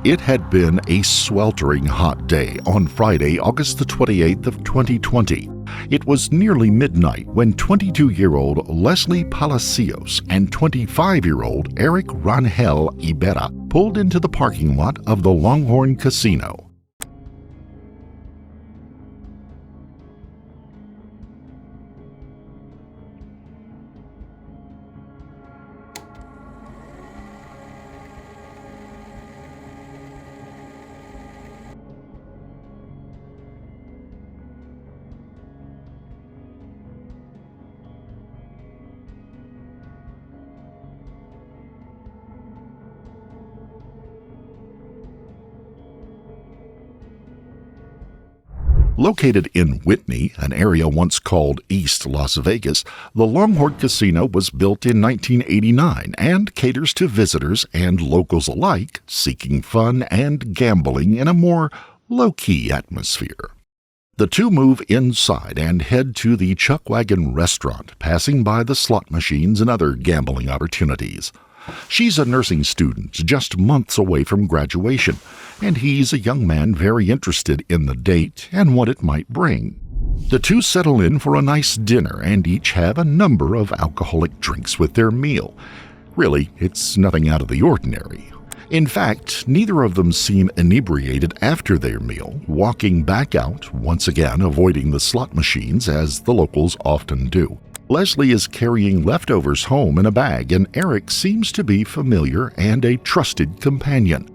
It had been a sweltering hot day on Friday, August the 28th of 2020. It was nearly midnight when 22-year-old Leslie Palacios and 25-year-old Erick Rangel-Ibarra pulled into the parking lot of the Longhorn Casino. Located in Whitney, an area once called East Las Vegas, the Longhorn Casino was built in 1989 and caters to visitors and locals alike seeking fun and gambling in a more low-key atmosphere. The two move inside and head to the Chuckwagon restaurant, passing by the slot machines and other gambling opportunities. She's a nursing student just months away from graduation, and he's a young man very interested in the date and what it might bring. The two settle in for a nice dinner and each have a number of alcoholic drinks with their meal. Really, it's nothing out of the ordinary. In fact, neither of them seem inebriated after their meal, walking back out, once again avoiding the slot machines as the locals often do. Leslie is carrying leftovers home in a bag, and Erick seems to be familiar and a trusted companion.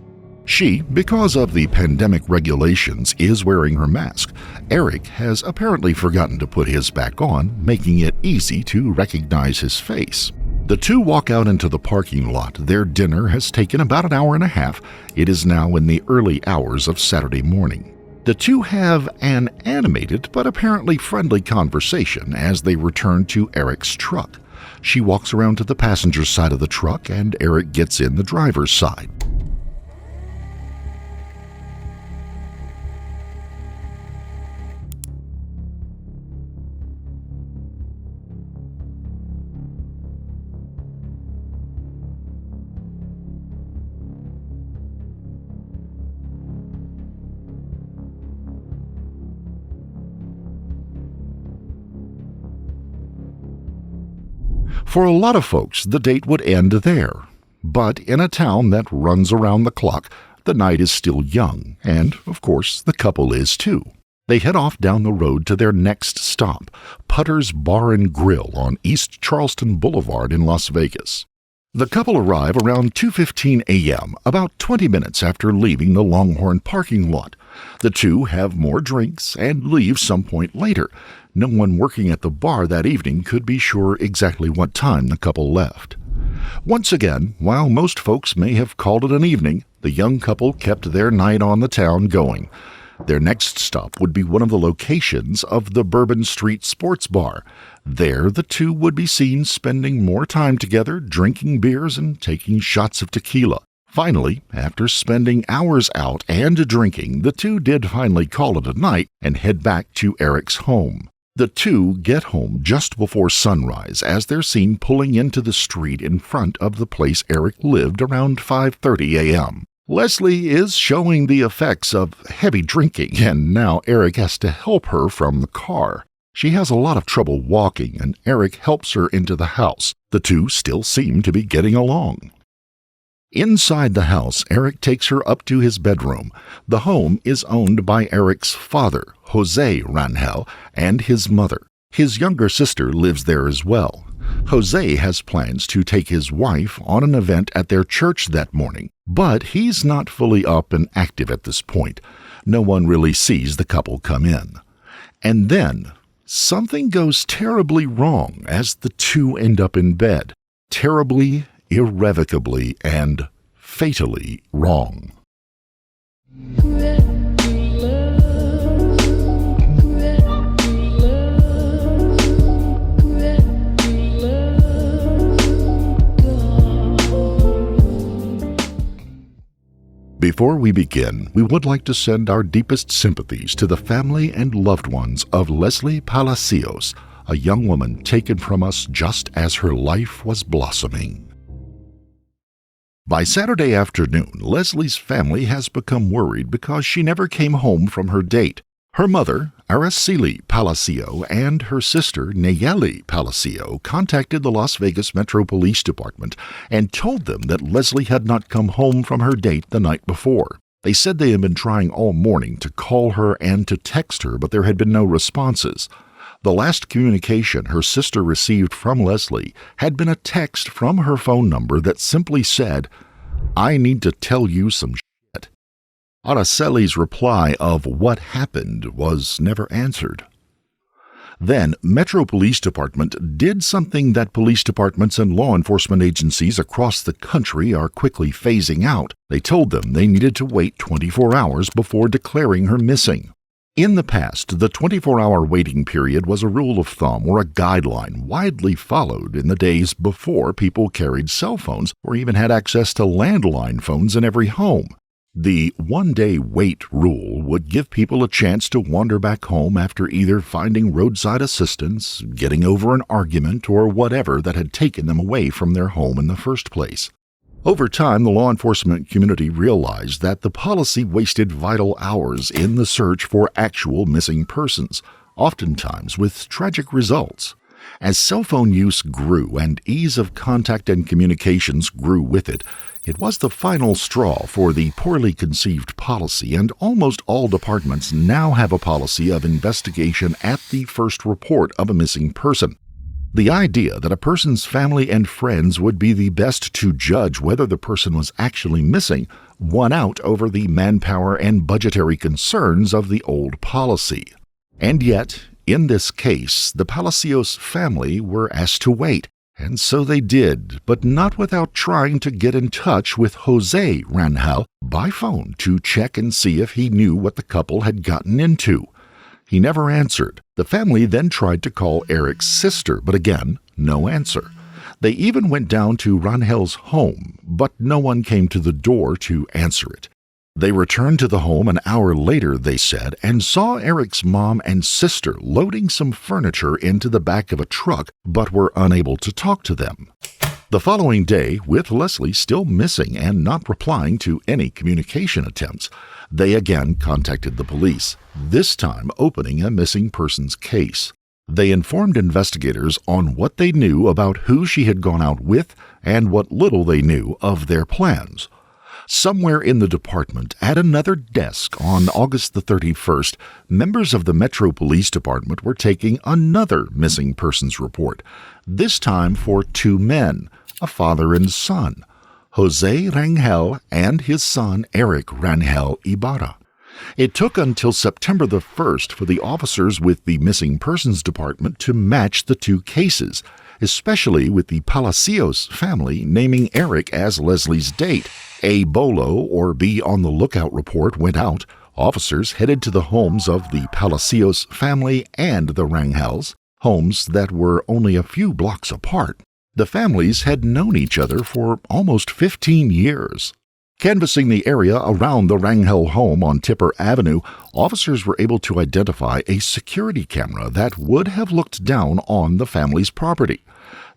She, because of the pandemic regulations, is wearing her mask. Erick has apparently forgotten to put his back on, making it easy to recognize his face. The two walk out into the parking lot. Their dinner has taken about an hour and a half. It is now in the early hours of Saturday morning. The two have an animated but apparently friendly conversation as they return to Erick's truck. She walks around to the passenger side of the truck and Erick gets in the driver's side. For a lot of folks, the date would end there. But in a town that runs around the clock, the night is still young, and, of course, the couple is too. They head off down the road to their next stop, Putter's Bar and Grill on East Charleston Boulevard in Las Vegas. The couple arrive around 2:15 a.m., about 20 minutes after leaving the Longhorn parking lot. The two have more drinks and leave some point later. No one working at the bar that evening could be sure exactly what time the couple left. Once again, while most folks may have called it an evening, the young couple kept their night on the town going. Their next stop would be one of the locations of the Bourbon Street Sports Bar. There, the two would be seen spending more time together, drinking beers and taking shots of tequila. Finally, after spending hours out and drinking, the two did finally call it a night and head back to Erick's home. The two get home just before sunrise as they're seen pulling into the street in front of the place Erick lived around 5:30 a.m. Leslie is showing the effects of heavy drinking, and now Erick has to help her from the car. She has a lot of trouble walking, and Erick helps her into the house. The two still seem to be getting along. Inside the house, Erick takes her up to his bedroom. The home is owned by Erick's father, Jose Rangel, and his mother. His younger sister lives there as well. Jose has plans to take his wife on an event at their church that morning, but he's not fully up and active at this point. No one really sees the couple come in. And then, something goes terribly wrong as the two end up in bed. Terribly, irrevocably, and fatally wrong. Before we begin, we would like to send our deepest sympathies to the family and loved ones of Leslie Palacios, a young woman taken from us just as her life was blossoming. By Saturday afternoon, Leslie's family has become worried because she never came home from her date. Her mother, Araceli Palacio, and her sister, Nayeli Palacio, contacted the Las Vegas Metro Police Department and told them that Leslie had not come home from her date the night before. They said they had been trying all morning to call her and to text her, but there had been no responses. The last communication her sister received from Leslie had been a text from her phone number that simply said, "I need to tell you some shit." Araceli's reply of what happened was never answered. Then, Metro Police Department did something that police departments and law enforcement agencies across the country are quickly phasing out. They told them they needed to wait 24 hours before declaring her missing. In the past, the 24-hour waiting period was a rule of thumb or a guideline widely followed in the days before people carried cell phones or even had access to landline phones in every home. The one-day wait rule would give people a chance to wander back home after either finding roadside assistance, getting over an argument, or whatever that had taken them away from their home in the first place. Over time, the law enforcement community realized that the policy wasted vital hours in the search for actual missing persons, oftentimes with tragic results. As cell phone use grew and ease of contact and communications grew with it, it was the final straw for the poorly conceived policy, and almost all departments now have a policy of investigation at the first report of a missing person. The idea that a person's family and friends would be the best to judge whether the person was actually missing won out over the manpower and budgetary concerns of the old policy. And yet, in this case, the Palacios family were asked to wait, and so they did, but not without trying to get in touch with Jose Rangel by phone to check and see if he knew what the couple had gotten into. He never answered. The family then tried to call Erick's sister, but again, no answer. They even went down to Rangel's home, but no one came to the door to answer it. They returned to the home an hour later, they said, and saw Erick's mom and sister loading some furniture into the back of a truck, but were unable to talk to them. The following day, with Leslie still missing and not replying to any communication attempts, they again contacted the police, this time opening a missing persons case. They informed investigators on what they knew about who she had gone out with and what little they knew of their plans. Somewhere in the department, at another desk on August the 31st, members of the Metro Police Department were taking another missing persons report, this time for two men, a father and son, Jose Rangel and his son Erick Rangel-Ibarra. It took until September the 1st for the officers with the Missing Persons Department to match the two cases, especially with the Palacios family naming Erick as Leslie's date. A BOLO, or Be on the Lookout report, went out. Officers headed to the homes of the Palacios family and the Rangels, homes that were only a few blocks apart. The families had known each other for almost 15 years. Canvassing the area around the Rangel home on Tipper Avenue, officers were able to identify a security camera that would have looked down on the family's property.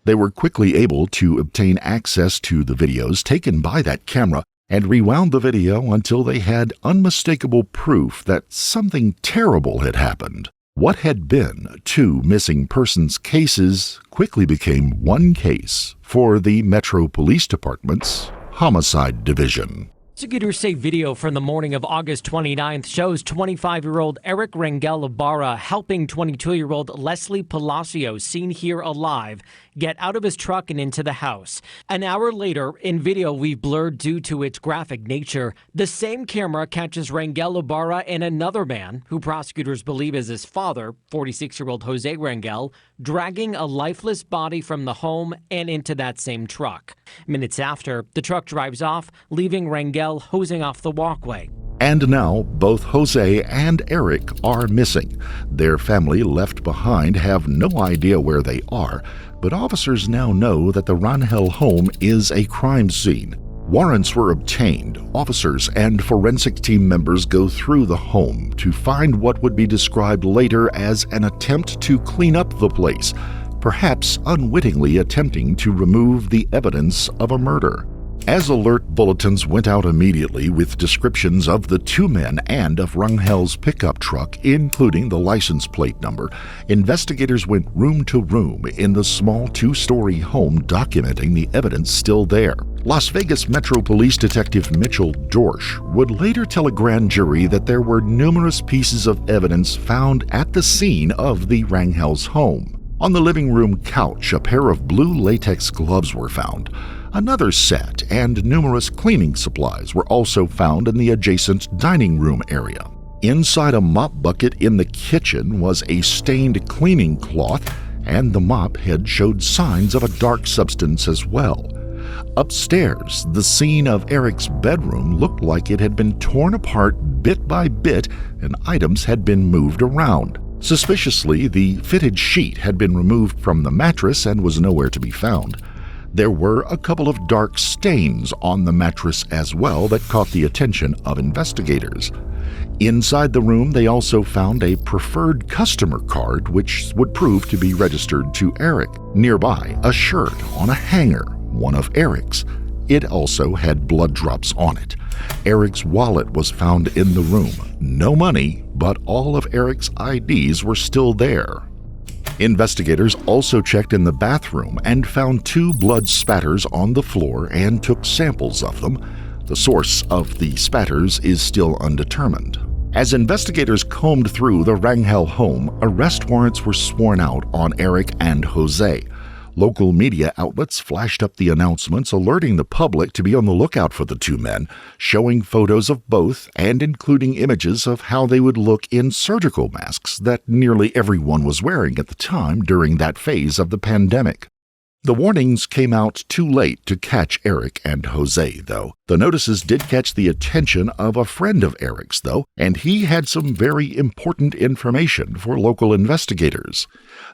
They were quickly able to obtain access to the videos taken by that camera and rewound the video until they had unmistakable proof that something terrible had happened. What had been two missing persons cases quickly became one case for the Metro Police Department's Homicide Division. Prosecutors say video from the morning of August 29th shows 25-year-old Erick Rangel-Ibarra helping 22-year-old Leslie Palacios, seen here alive, get out of his truck and into the house. An hour later, in video we've blurred due to its graphic nature, the same camera catches Rangel-Ibarra and another man, who prosecutors believe is his father, 46-year-old Jose Rangel, dragging a lifeless body from the home and into that same truck. Minutes after, the truck drives off, leaving Rangel hosing off the walkway. And now, both Jose and Erick are missing. Their family left behind have no idea where they are, but officers now know that the Rangel home is a crime scene. Warrants were obtained. Officers and forensic team members go through the home to find what would be described later as an attempt to clean up the place, perhaps unwittingly attempting to remove the evidence of a murder. As alert bulletins went out immediately with descriptions of the two men and of Rangel's pickup truck, including the license plate number, investigators went room to room in the small two-story home documenting the evidence still there. Las Vegas Metro Police Detective Mitchell Dorsch would later tell a grand jury that there were numerous pieces of evidence found at the scene of the Rangel's home. On the living room couch, a pair of blue latex gloves were found. Another set and numerous cleaning supplies were also found in the adjacent dining room area. Inside a mop bucket in the kitchen was a stained cleaning cloth, and the mop head showed signs of a dark substance as well. Upstairs, the scene of Erick's bedroom looked like it had been torn apart bit by bit and items had been moved around. Suspiciously, the fitted sheet had been removed from the mattress and was nowhere to be found. There were a couple of dark stains on the mattress as well that caught the attention of investigators. Inside the room, they also found a preferred customer card which would prove to be registered to Erick. Nearby, a shirt on a hanger, one of Erick's. It also had blood drops on it. Erick's wallet was found in the room. No money, but all of Erick's IDs were still there. Investigators also checked in the bathroom and found 2 blood spatters on the floor and took samples of them. The source of the spatters is still undetermined. As investigators combed through the Rangel home, arrest warrants were sworn out on Erick and Jose. Local media outlets flashed up the announcements alerting the public to be on the lookout for the two men, showing photos of both and including images of how they would look in surgical masks that nearly everyone was wearing at the time during that phase of the pandemic. The warnings came out too late to catch Erick and Jose, though. The notices did catch the attention of a friend of Erick's, though, and he had some very important information for local investigators.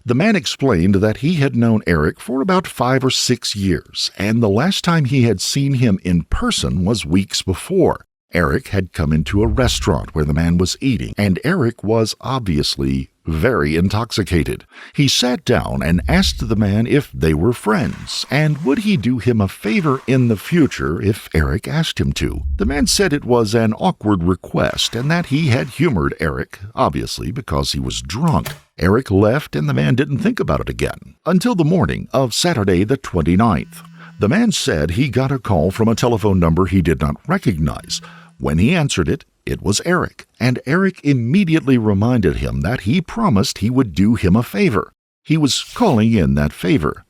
The man explained that he had known Erick for about 5 or 6 years, and the last time he had seen him in person was weeks before. Erick had come into a restaurant where the man was eating, and Erick was obviously very intoxicated. He sat down and asked the man if they were friends, and would he do him a favor in the future if Erick asked him to. The man said it was an awkward request and that he had humored Erick, obviously because he was drunk. Erick left and the man didn't think about it again until the morning of Saturday the 29th. The man said he got a call from a telephone number he did not recognize. When he answered it, it was Erick, and Erick immediately reminded him that he promised he would do him a favor. He was calling in that favor.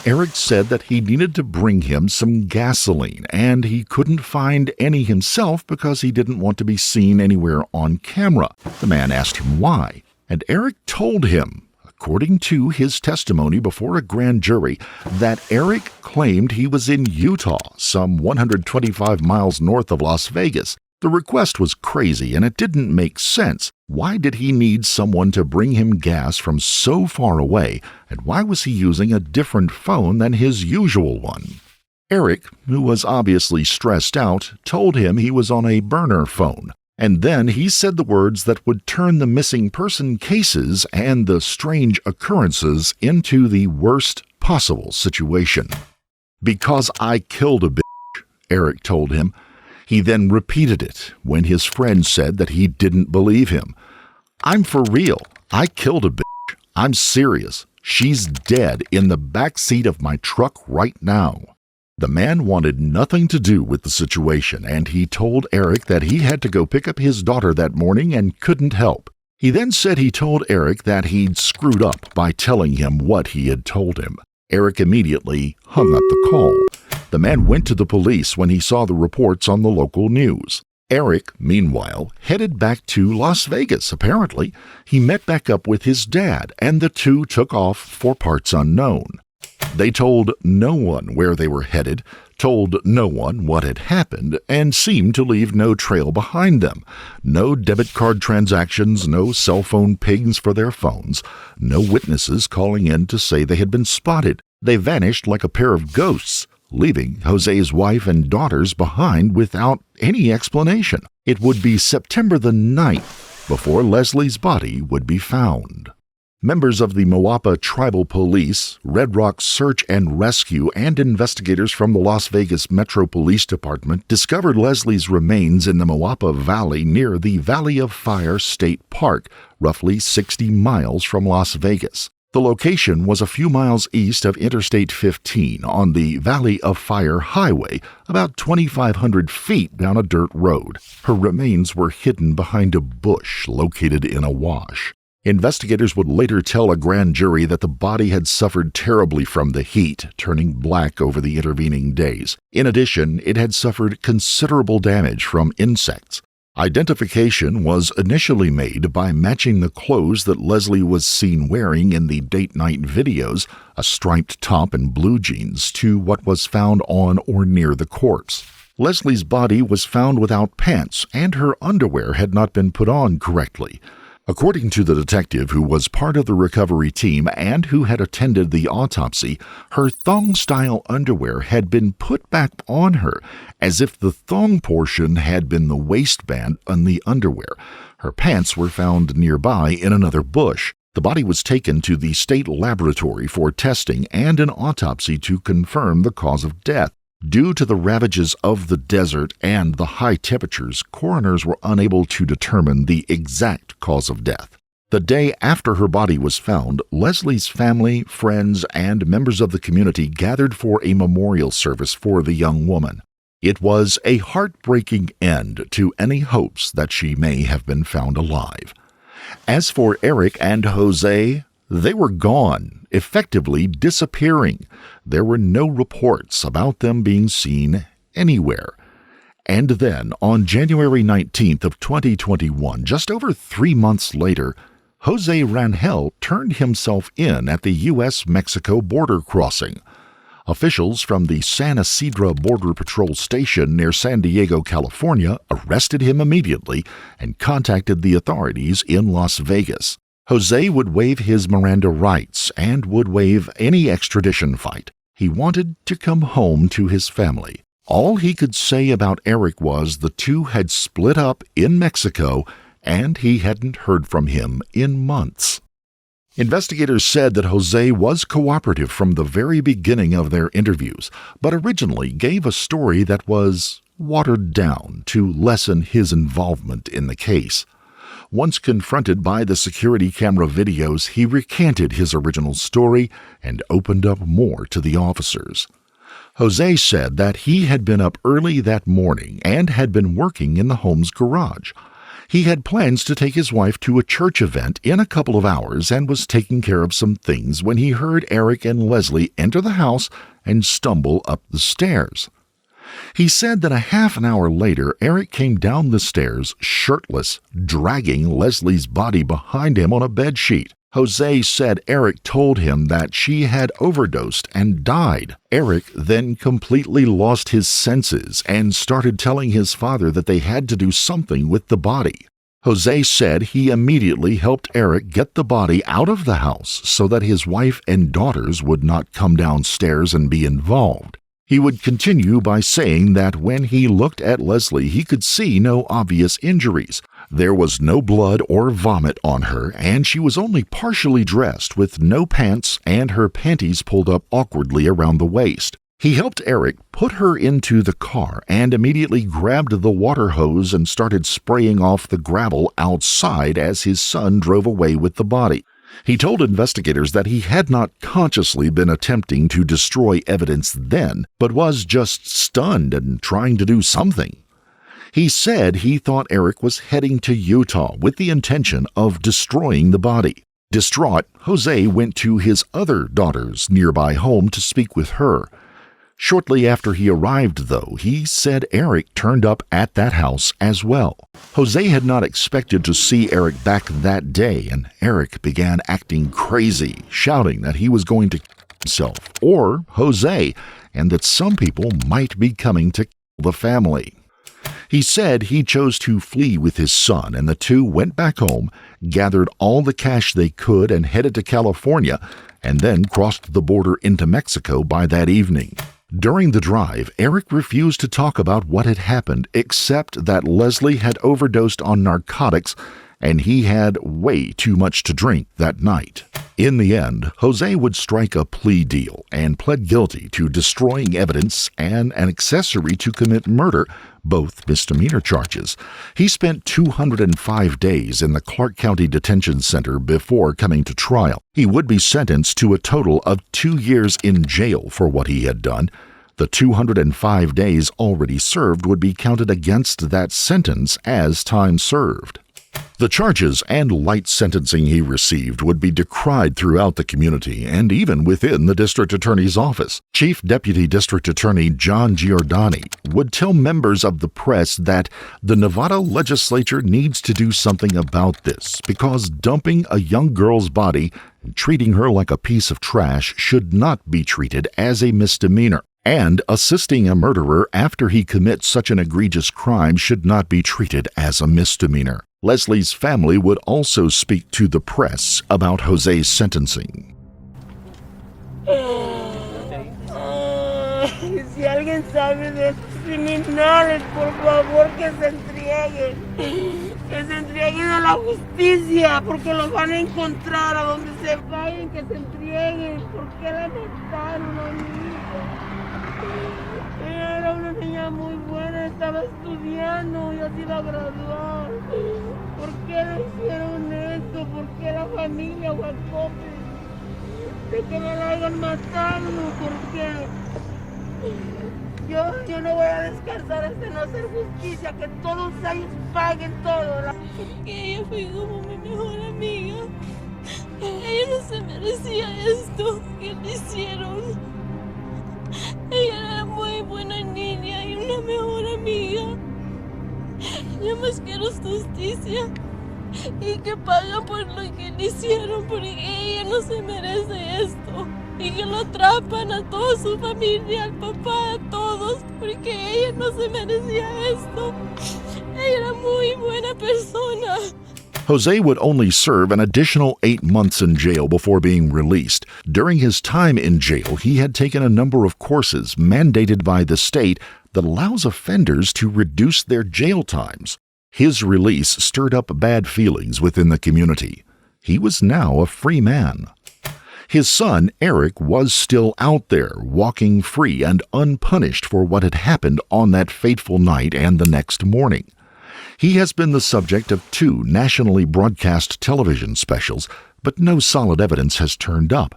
Erick said that he needed to bring him some gasoline, and he couldn't find any himself because he didn't want to be seen anywhere on camera. The man asked him why, and Erick told him, according to his testimony before a grand jury, that Erick claimed he was in Utah, some 125 miles north of Las Vegas. The request was crazy and it didn't make sense. Why did he need someone to bring him gas from so far away, and why was he using a different phone than his usual one? Erick, who was obviously stressed out, told him he was on a burner phone. And then he said the words that would turn the missing person cases and the strange occurrences into the worst possible situation. "Because I killed a bitch," Erick told him. He then repeated it when his friend said that he didn't believe him. "I'm for real. I killed a bitch. I'm serious. She's dead in the back seat of my truck right now." The man wanted nothing to do with the situation, and he told Erick that he had to go pick up his daughter that morning and couldn't help. He then said he told Erick that he'd screwed up by telling him what he had told him. Erick immediately hung up the call. The man went to the police when he saw the reports on the local news. Erick, meanwhile, headed back to Las Vegas, apparently. He met back up with his dad, and the two took off for parts unknown. They told no one where they were headed, told no one what had happened, and seemed to leave no trail behind them. No debit card transactions, no cell phone pings for their phones, no witnesses calling in to say they had been spotted. They vanished like a pair of ghosts, leaving Jose's wife and daughters behind without any explanation. It would be September the 9th before Leslie's body would be found. Members of the Moapa Tribal Police, Red Rock Search and Rescue, and investigators from the Las Vegas Metro Police Department discovered Leslie's remains in the Moapa Valley near the Valley of Fire State Park, roughly 60 miles from Las Vegas. The location was a few miles east of Interstate 15 on the Valley of Fire Highway, about 2,500 feet down a dirt road. Her remains were hidden behind a bush located in a wash. Investigators would later tell a grand jury that the body had suffered terribly from the heat, turning black over the intervening days. In addition, it had suffered considerable damage from insects. Identification was initially made by matching the clothes that Leslie was seen wearing in the date-night videos, a striped top and blue jeans, to what was found on or near the corpse. Leslie's body was found without pants, and her underwear had not been put on correctly. According to the detective who was part of the recovery team and who had attended the autopsy, her thong-style underwear had been put back on her, as if the thong portion had been the waistband on the underwear. Her pants were found nearby in another bush. The body was taken to the state laboratory for testing and an autopsy to confirm the cause of death. Due to the ravages of the desert and the high temperatures, coroners were unable to determine the exact cause of death. The day after her body was found, Leslie's family, friends, and members of the community gathered for a memorial service for the young woman. It was a heartbreaking end to any hopes that she may have been found alive. As for Erick and Jose, they were gone, effectively disappearing. There were no reports about them being seen anywhere. And then, on January 19th of 2021, just over 3 months later, Jose Rangel turned himself in at the U.S.-Mexico border crossing. Officials from the San Isidro Border Patrol Station near San Diego, California, arrested him immediately and contacted the authorities in Las Vegas. Jose would waive his Miranda rights and would waive any extradition fight. He wanted to come home to his family. All he could say about Erick was the two had split up in Mexico and he hadn't heard from him in months. Investigators said that Jose was cooperative from the very beginning of their interviews, but originally gave a story that was watered down to lessen his involvement in the case. Once confronted by the security camera videos, he recanted his original story and opened up more to the officers. Jose said that he had been up early that morning and had been working in the home's garage. He had plans to take his wife to a church event in a couple of hours and was taking care of some things when he heard Erick and Leslie enter the house and stumble up the stairs. He said that a half an hour later, Erick came down the stairs shirtless, dragging Leslie's body behind him on a bedsheet. Jose said Erick told him that she had overdosed and died. Erick then completely lost his senses and started telling his father that they had to do something with the body. Jose said he immediately helped Erick get the body out of the house so that his wife and daughters would not come downstairs and be involved. He would continue by saying that when he looked at Leslie, he could see no obvious injuries. There was no blood or vomit on her, and she was only partially dressed with no pants and her panties pulled up awkwardly around the waist. He helped Erick put her into the car and immediately grabbed the water hose and started spraying off the gravel outside as his son drove away with the body. He told investigators that he had not consciously been attempting to destroy evidence then, but was just stunned and trying to do something. He said he thought Erick was heading to Utah with the intention of destroying the body. Distraught, Jose went to his other daughter's nearby home to speak with her. Shortly after he arrived, though, he said Erick turned up at that house as well. Jose had not expected to see Erick back that day, and Erick began acting crazy, shouting that he was going to kill himself, or Jose, and that some people might be coming to kill the family. He said he chose to flee with his son, and the two went back home, gathered all the cash they could, and headed to California, and then crossed the border into Mexico by that evening. During the drive, Erick refused to talk about what had happened, except that Leslie had overdosed on narcotics and he had way too much to drink that night. In the end, Jose would strike a plea deal and pled guilty to destroying evidence and an accessory to commit murder, both misdemeanor charges. He spent 205 days in the Clark County Detention Center before coming to trial. He would be sentenced to a total of 2 years in jail for what he had done. The 205 days already served would be counted against that sentence as time served. The charges and light sentencing he received would be decried throughout the community and even within the district attorney's office. Chief Deputy District Attorney John Giordani would tell members of the press that the Nevada legislature needs to do something about this because dumping a young girl's body and treating her like a piece of trash should not be treated as a misdemeanor. And assisting a murderer after he commits such an egregious crime should not be treated as a misdemeanor. Leslie's family would also speak to the press about Jose's sentencing. Si alguien sabe de estos criminales, por favor que se entreguen. Que se entreguen a la justicia, porque los van a encontrar a donde se vayan, que se entreguen. ¿Por qué la mataron a mi hija? Ella era una niña muy buena, estaba estudiando, ya se iba a graduar. ¿Por qué le hicieron esto? ¿Por qué la familia Guacope? De que me la hayan matado, ¿por qué? Yo no voy a descansar hasta no hacer justicia, que todos ellos paguen todo. Porque ella fue como mi mejor amiga. Ella no se merecía esto que le hicieron. Ella era muy buena niña y una mejor amiga. Yo más quiero justicia y que paguen por lo que le hicieron, porque ella no se merece esto. Y que lo atrapan a toda su familia, al papá, a todos, porque ella no se merecía esto. Ella era muy buena persona. Jose would only serve an additional 8 months in jail before being released. During his time in jail, he had taken a number of courses mandated by the state that allows offenders to reduce their jail times. His release stirred up bad feelings within the community. He was now a free man. His son, Erick, was still out there, walking free and unpunished for what had happened on that fateful night and the next morning. He has been the subject of 2 nationally broadcast television specials, but no solid evidence has turned up.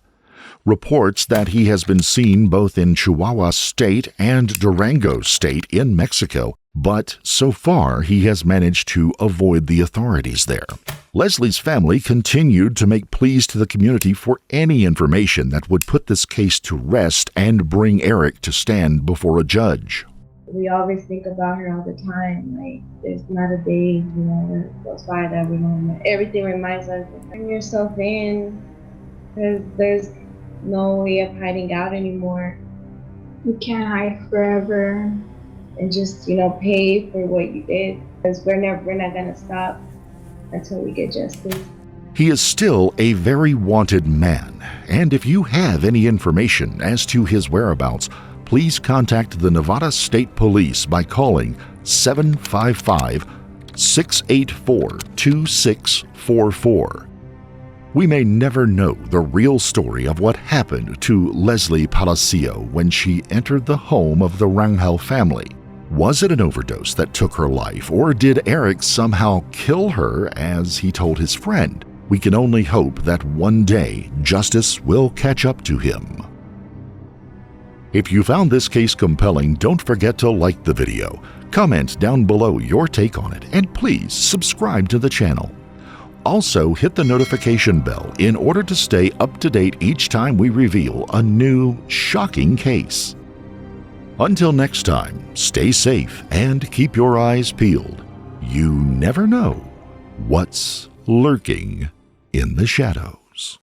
Reports that he has been seen both in Chihuahua State and Durango State in Mexico, but so far he has managed to avoid the authorities there. Leslie's family continued to make pleas to the community for any information that would put this case to rest and bring Erick to stand before a judge. We always think about her all the time. Like, there's not a day, that goes by that we don't. Everything reminds us of bring yourself in, because there's no way of hiding out anymore. You can't hide forever. And just, pay for what you did, because we're not gonna stop until we get justice. He is still a very wanted man, and if you have any information as to his whereabouts, please contact the Nevada State Police by calling 755-684-2644. We may never know the real story of what happened to Leslie Palacios when she entered the home of the Rangel family. Was it an overdose that took her life, or did Erick somehow kill her as he told his friend? We can only hope that one day justice will catch up to him. If you found this case compelling, don't forget to like the video, comment down below your take on it, and please subscribe to the channel. Also, hit the notification bell in order to stay up to date each time we reveal a new, shocking case. Until next time, stay safe and keep your eyes peeled. You never know what's lurking in the shadows.